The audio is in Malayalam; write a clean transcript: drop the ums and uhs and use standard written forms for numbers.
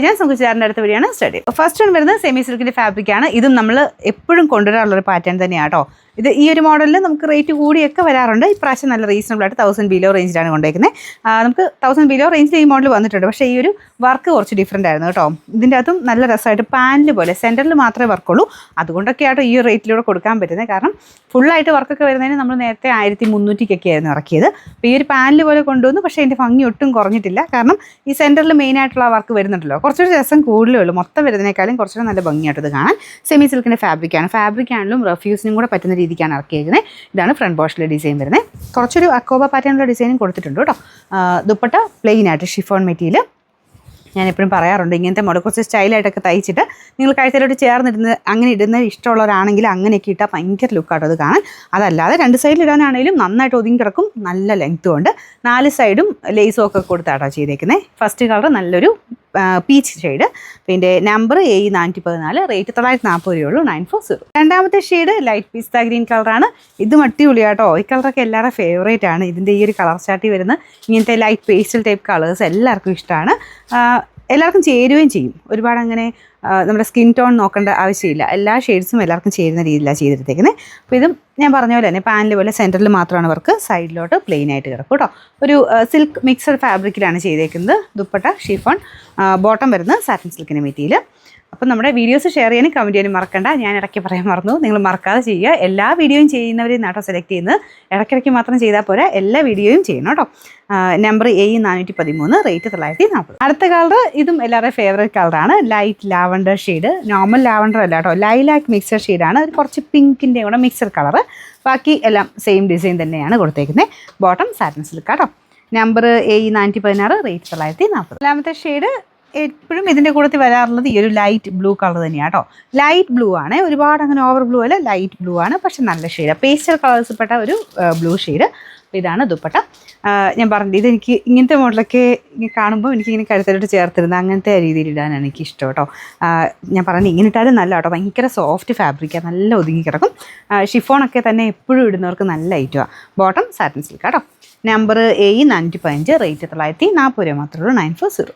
ഞാൻ സുഖചാറിൻ്റെ അടുത്ത വഴിയാണ് സ്റ്റഡി. ഫസ്റ്റ് വൺ വരുന്നത് സെമി സിൽക്കിൻ്റെ ഫാബ്രിക്കാണ്. ഇതും നമ്മൾ എപ്പോഴും കൊണ്ടുവരാറുള്ളൊരു പാറ്റേൺ തന്നെയാണ് കേട്ടോ. ഇത് ഈ ഒരു മോഡലിൽ നമുക്ക് റേറ്റ് കൂടിയൊക്കെ വരാറുണ്ട്. ഇപ്രാവശ്യം നല്ല റീസണബിൾ ആയിട്ട് 1000 ബിലോ റേഞ്ചിലാണ് കൊണ്ടുവയ്ക്കുന്നത്. നമുക്ക് 1000 ബിലോ റേഞ്ചിൽ ഈ മോഡൽ വന്നിട്ടുണ്ട്. പക്ഷേ ഈ ഒരു വർക്ക് കുറച്ച് ഡിഫറൻ്റ് ആയിരുന്നു കേട്ടോ. ഇതിൻ്റെ അകത്തും നല്ല രസമായിട്ട് പാനൽ പോലെ സെൻറ്ററിൽ മാത്രമേ വർക്കുള്ളൂ. അതുകൊണ്ടൊക്കെയാട്ടോ ഈ ഒരു റേറ്റിലൂടെ കൊടുക്കാൻ പറ്റുന്നത്. കാരണം ഫുള്ളായിട്ട് വർക്കൊക്കെ വരുന്നതിന് നമ്മൾ നേരത്തെ 1300 ആയിരുന്നു ഇറക്കിയത്. അപ്പോൾ ഈ ഒരു പാനൽ പോലെ കൊണ്ടുവന്നു. പക്ഷേ അതിൻ്റെ ഭംഗി ഒട്ടും കുറഞ്ഞിട്ടില്ല. കാരണം ഈ സെൻറ്ററിൽ മെയിനായിട്ടുള്ള വർക്ക് വരുന്നുണ്ടല്ലോ, കുറച്ചൊരു രസം കൂടുതലേ ഉള്ളൂ. മൊത്തം വരുന്നതിനേക്കാളും കുറച്ചുകൂടെ നല്ല ഭംഗിയായിട്ടത് കാണാൻ. സെമി സിൽക്കിൻ്റെ ഫാബ്രിക്കാണ്. ഫാബ്രിക്കാണെങ്കിലും റഫ്യൂസിനും കൂടെ പറ്റുന്ന രീതിക്കാണ് ഇറക്കിയിരിക്കുന്നത്. ഇതാണ് ഫ്രണ്ട് പോർഷനിലെ ഡിസൈൻ വരുന്നത്. കുറച്ചൊരു അക്കോബ പാറ്റേണിലുള്ള ഡിസൈനും കൊടുത്തിട്ടുണ്ട് കേട്ടോ. ദുപ്പട്ട പ്ലെയിൻ ആയിട്ട് ഷിഫോൺ മെറ്റീരിയൽ. ഞാൻ എപ്പോഴും പറയാറുണ്ട്, ഇങ്ങനത്തെ മോഡൽ കുറച്ച് സ്റ്റൈലായിട്ടൊക്കെ തയ്ച്ചിട്ട് നിങ്ങൾ കഴുത്തിലോട്ട് ചേർന്നിടുന്നത് അങ്ങനെ ഇടുന്നത് ഇഷ്ടമുള്ളവരാണെങ്കിൽ അങ്ങനെയൊക്കെ ഇട്ടാൽ ഭയങ്കര ലുക്കാട്ടോ അത് കാണാൻ. അതല്ലാതെ രണ്ട് സൈഡിൽ ഇടാനാണെങ്കിലും നന്നായിട്ട് ഒതുങ്ങി കിടക്കും. നല്ല ലെങ്ത്തും ഉണ്ട്. 4 സൈഡും ലേസും ഒക്കെ കൊടുത്താട്ടോ ചെയ്തേക്കുന്നത്. ഫസ്റ്റ് കളർ നല്ലൊരു പീച്ച് ഷെയ്ഡ്. പിന്നെ നമ്പർ A414, റേറ്റ് 940 രൂപയുള്ളൂ. 940. രണ്ടാമത്തെ ഷെയ്ഡ് ലൈറ്റ് പിസ്ത ഗ്രീൻ കളറാണ്. ഇതും അടിപൊളിയാട്ടോ. ഈ കളറൊക്കെ എല്ലാവരുടെ ഫേവറേറ്റ് ആണ്. ഇതിൻ്റെ ഈ ഒരു കളർ ചാർട്ടിൽ വരുന്ന ഇങ്ങനത്തെ ലൈറ്റ് പേസ്റ്റൽ ടൈപ്പ് കളേഴ്സ് എല്ലാവർക്കും ഇഷ്ടമാണ്. എല്ലാവർക്കും ചേരുകയും ചെയ്യും. ഒരുപാട് അങ്ങനെ നമ്മുടെ സ്കിൻ ടോൺ നോക്കേണ്ട ആവശ്യമില്ല. എല്ലാ ഷെയ്ഡ്സും എല്ലാവർക്കും ചേരുന്ന രീതിയിലാണ് ചെയ്തെടുത്തേക്കുന്നത്. അപ്പോൾ ഇതും ഞാൻ പറഞ്ഞ പോലെ തന്നെ പാനൽ പോലെ സെൻറ്ററിൽ മാത്രമാണ് വർക്ക്. സൈഡിലോട്ട് പ്ലെയിൻ ആയിട്ട് കിടക്കും കേട്ടോ. ഒരു സിൽക്ക് മിക്സഡ് ഫാബ്രിക്കിലാണ് ചെയ്തേക്കുന്നത്. ദുപ്പട്ട ഷിഫോൺ, ബോട്ടം വരുന്നത് സാറ്റിൻ സിൽക്കിൻ്റെ മെറ്റീരിയൽ. അപ്പം നമ്മുടെ വീഡിയോസ് ഷെയർ ചെയ്യാനും കമൻറ്റ് ചെയ്യാനും മറക്കണ്ട. ഞാൻ ഇടയ്ക്ക് പറയാൻ മറന്നു, നിങ്ങൾ മറക്കാതെ ചെയ്യുക. എല്ലാ വീഡിയോയും ചെയ്യുന്നവരെയും നാട്ടോ സെലക്ട് ചെയ്യുന്നത്. ഇടയ്ക്കിടയ്ക്ക് മാത്രം ചെയ്താൽ പോരാ, എല്ലാ വീഡിയോയും ചെയ്യണം കേട്ടോ. Number A413, rate 940. അടുത്ത കളർ ഇതും എല്ലാവരുടെയും ഫേവറേറ്റ് കളറാണ്. Light lavender shade. Normal lavender അല്ല കേട്ടോ, ലൈലാക്ക് മിക്സർ ഷെയ്ഡാണ്. കുറച്ച് പിങ്കിൻ്റെ കൂടെ മിക്സർ കളർ. ബാക്കി എല്ലാം സെയിം ഡിസൈൻ തന്നെയാണ് കൊടുത്തേക്കുന്നത്. ബോട്ടം സാറ്റിൻ സിൽക്ക് കേട്ടോ. Number A416, rate 940. നാലാമത്തെ ഷെയ്ഡ് എപ്പോഴും ഇതിൻ്റെ കൂട്ടത്തിൽ വരാറുള്ളത് ഈ ഒരു ലൈറ്റ് ബ്ലൂ കളർ തന്നെയാണ് കേട്ടോ. ലൈറ്റ് ബ്ലൂ ആണ്. ഒരുപാട് അങ്ങനെ ഓവർ ബ്ലൂ അല്ല, ലൈറ്റ് ബ്ലൂ ആണ്. പക്ഷെ നല്ല ഷെയ്ഡ്, പേസ്റ്റൽ കളേഴ്സ് പെട്ട ഒരു ബ്ലൂ ഷെയ്ഡ്. അപ്പോൾ ഇതാണ് ദുപ്പട്ട. ഞാൻ പറഞ്ഞത് ഇതെനിക്ക് ഇങ്ങനത്തെ മോഡലൊക്കെ കാണുമ്പോൾ എനിക്കിങ്ങനെ കഴുത്തിലോട്ട് ചേർത്തിരുന്നത് അങ്ങനത്തെ രീതിയിൽ ഇടാനാണ് എനിക്ക് ഇഷ്ടം കേട്ടോ. ഞാൻ പറഞ്ഞത് ഇങ്ങനെ ഇട്ടാലും നല്ല കേട്ടോ. ഭയങ്കര സോഫ്റ്റ് ഫാബ്രിക്കാണ്, നല്ല ഒതുങ്ങി കിടക്കും. ഷിഫോണൊക്കെ തന്നെ എപ്പോഴും ഇടുന്നവർക്ക് നല്ല ഐറ്റമാണ്. ബോട്ടം സാറ്റിൻ സിൽക്ക് കേട്ടോ. നമ്പർ A415, റേറ്റ് 940 രൂപ മാത്രമേ ഉള്ളൂ. 940.